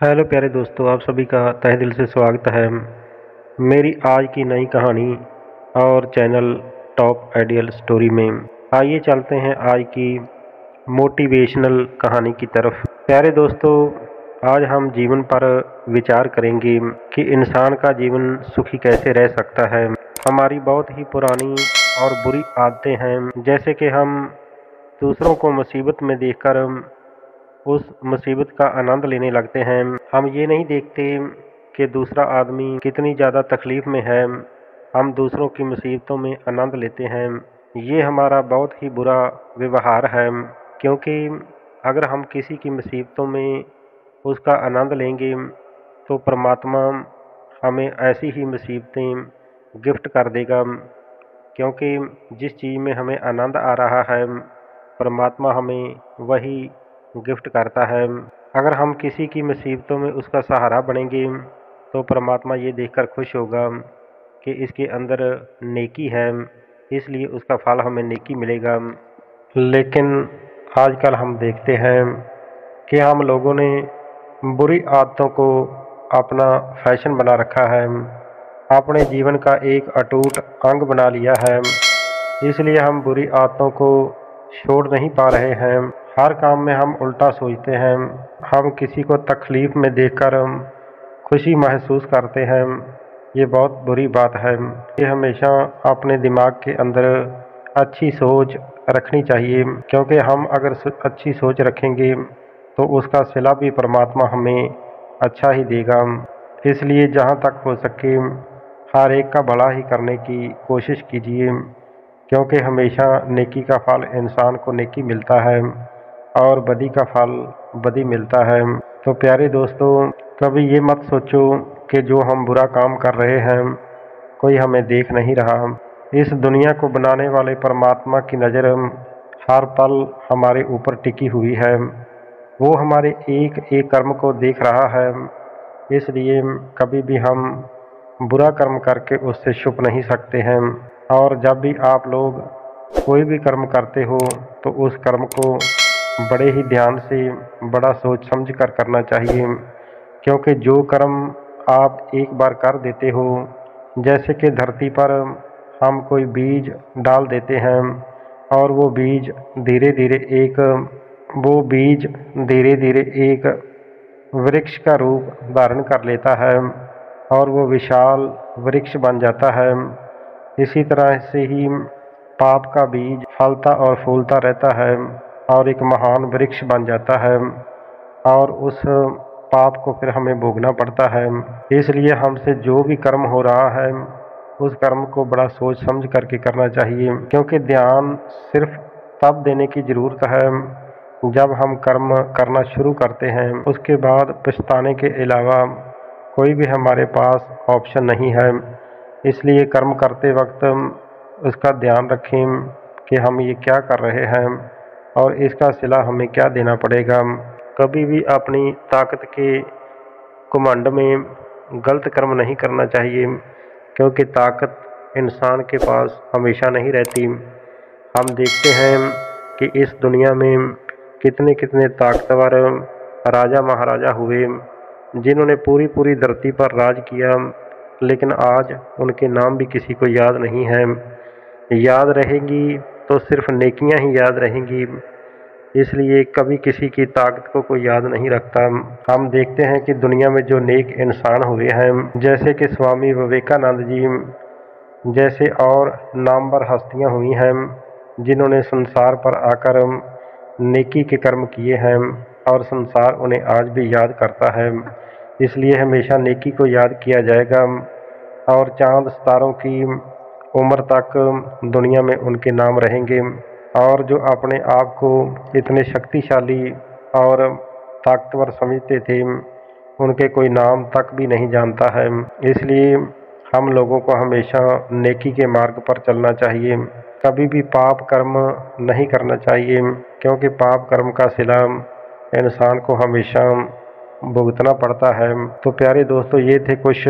Hello प्यारे दोस्तों, आप सभी का तहे दिल से स्वागत है मेरी आज की नई कहानी और चैनल टॉप आइडियल स्टोरी में। आइए चलते हैं आज की मोटिवेशनल कहानी की तरफ। प्यारे दोस्तों, आज हम जीवन पर विचार करेंगे कि इंसान का जीवन सुखी कैसे रह सकता है। हमारी बहुत ही पुरानी और बुरी आदतें हैं, जैसे कि हम दूसरों को मुसीबत में देखकर उस मुसीबत का आनंद लेने लगते हैं। हम ये नहीं देखते कि दूसरा आदमी कितनी ज़्यादा तकलीफ़ में है, हम दूसरों की मुसीबतों में आनंद लेते हैं। ये हमारा बहुत ही बुरा व्यवहार है, क्योंकि अगर हम किसी की मुसीबतों में उसका आनंद लेंगे तो परमात्मा हमें ऐसी ही मुसीबतें गिफ्ट कर देगा, क्योंकि जिस चीज़ में हमें आनंद आ रहा है परमात्मा हमें वही गिफ्ट करता है। अगर हम किसी की मुसीबतों में उसका सहारा बनेंगे तो परमात्मा ये देखकर खुश होगा कि इसके अंदर नेकी है, इसलिए उसका फल हमें नेकी मिलेगा। लेकिन आजकल हम देखते हैं कि हम लोगों ने बुरी आदतों को अपना फैशन बना रखा है, अपने जीवन का एक अटूट अंग बना लिया है। इसलिए हम बुरी आदतों को छोड़ नहीं पा रहे हैं। हर काम में हम उल्टा सोचते हैं। हम किसी को तकलीफ़ में देखकर खुशी महसूस करते हैं। ये बहुत बुरी बात है। ये हमेशा अपने दिमाग के अंदर अच्छी सोच रखनी चाहिए, क्योंकि हम अगर अच्छी सोच रखेंगे तो उसका सिला भी परमात्मा हमें अच्छा ही देगा। इसलिए जहाँ तक हो सके हर एक का भला ही करने की कोशिश कीजिए, क्योंकि हमेशा नेकी का फल इंसान को नेकी मिलता है और बदी का फल बदी मिलता है। तो प्यारे दोस्तों, कभी ये मत सोचो कि जो हम बुरा काम कर रहे हैं कोई हमें देख नहीं रहा। इस दुनिया को बनाने वाले परमात्मा की नज़र हर पल हमारे ऊपर टिकी हुई है। वो हमारे एक एक कर्म को देख रहा है, इसलिए कभी भी हम बुरा कर्म करके उससे छुप नहीं सकते हैं। और जब भी आप लोग कोई भी कर्म करते हो तो उस कर्म को बड़े ही ध्यान से बड़ा सोच समझ कर करना चाहिए, क्योंकि जो कर्म आप एक बार कर देते हो, जैसे कि धरती पर हम कोई बीज डाल देते हैं और धीरे धीरे एक वो बीज धीरे धीरे एक वृक्ष का रूप धारण कर लेता है और वो विशाल वृक्ष बन जाता है। इसी तरह से ही पाप का बीज फलता और फूलता रहता है और एक महान वृक्ष बन जाता है, और उस पाप को फिर हमें भोगना पड़ता है। इसलिए हमसे जो भी कर्म हो रहा है उस कर्म को बड़ा सोच समझ करके करना चाहिए, क्योंकि ध्यान सिर्फ तब देने की ज़रूरत है जब हम कर्म करना शुरू करते हैं। उसके बाद पछताने के अलावा कोई भी हमारे पास ऑप्शन नहीं है। इसलिए कर्म करते वक्त उसका ध्यान रखें कि हम ये क्या कर रहे हैं और इसका सिला हमें क्या देना पड़ेगा। कभी भी अपनी ताकत के घमंड में गलत कर्म नहीं करना चाहिए, क्योंकि ताकत इंसान के पास हमेशा नहीं रहती। हम देखते हैं कि इस दुनिया में कितने कितने ताकतवर राजा महाराजा हुए जिन्होंने पूरी पूरी धरती पर राज किया, लेकिन आज उनके नाम भी किसी को याद नहीं है। याद रहेंगी तो सिर्फ नेकियां ही याद रहेंगी, इसलिए कभी किसी की ताकत को कोई याद नहीं रखता। हम देखते हैं कि दुनिया में जो नेक इंसान हुए हैं, जैसे कि स्वामी विवेकानंद जी जैसे और नामवर हस्तियां हुई हैं जिन्होंने संसार पर आकर नेकी के कर्म किए हैं और संसार उन्हें आज भी याद करता है। इसलिए हमेशा नेकी को याद किया जाएगा और चांद सितारों की उम्र तक दुनिया में उनके नाम रहेंगे। और जो अपने आप को इतने शक्तिशाली और ताकतवर समझते थे उनके कोई नाम तक भी नहीं जानता है। इसलिए हम लोगों को हमेशा नेकी के मार्ग पर चलना चाहिए, कभी भी पाप कर्म नहीं करना चाहिए, क्योंकि पाप कर्म का सिला इंसान को हमेशा भुगतना पड़ता है। तो प्यारे दोस्तों, ये थे कुछ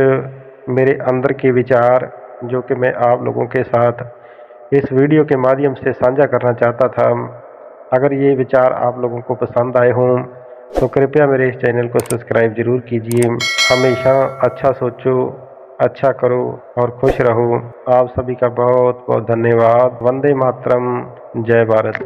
मेरे अंदर के विचार जो कि मैं आप लोगों के साथ इस वीडियो के माध्यम से साझा करना चाहता था। अगर ये विचार आप लोगों को पसंद आए हों तो कृपया मेरे इस चैनल को सब्सक्राइब जरूर कीजिए। हमेशा अच्छा सोचो, अच्छा करो और खुश रहो। आप सभी का बहुत बहुत धन्यवाद। वंदे मातरम। जय भारत।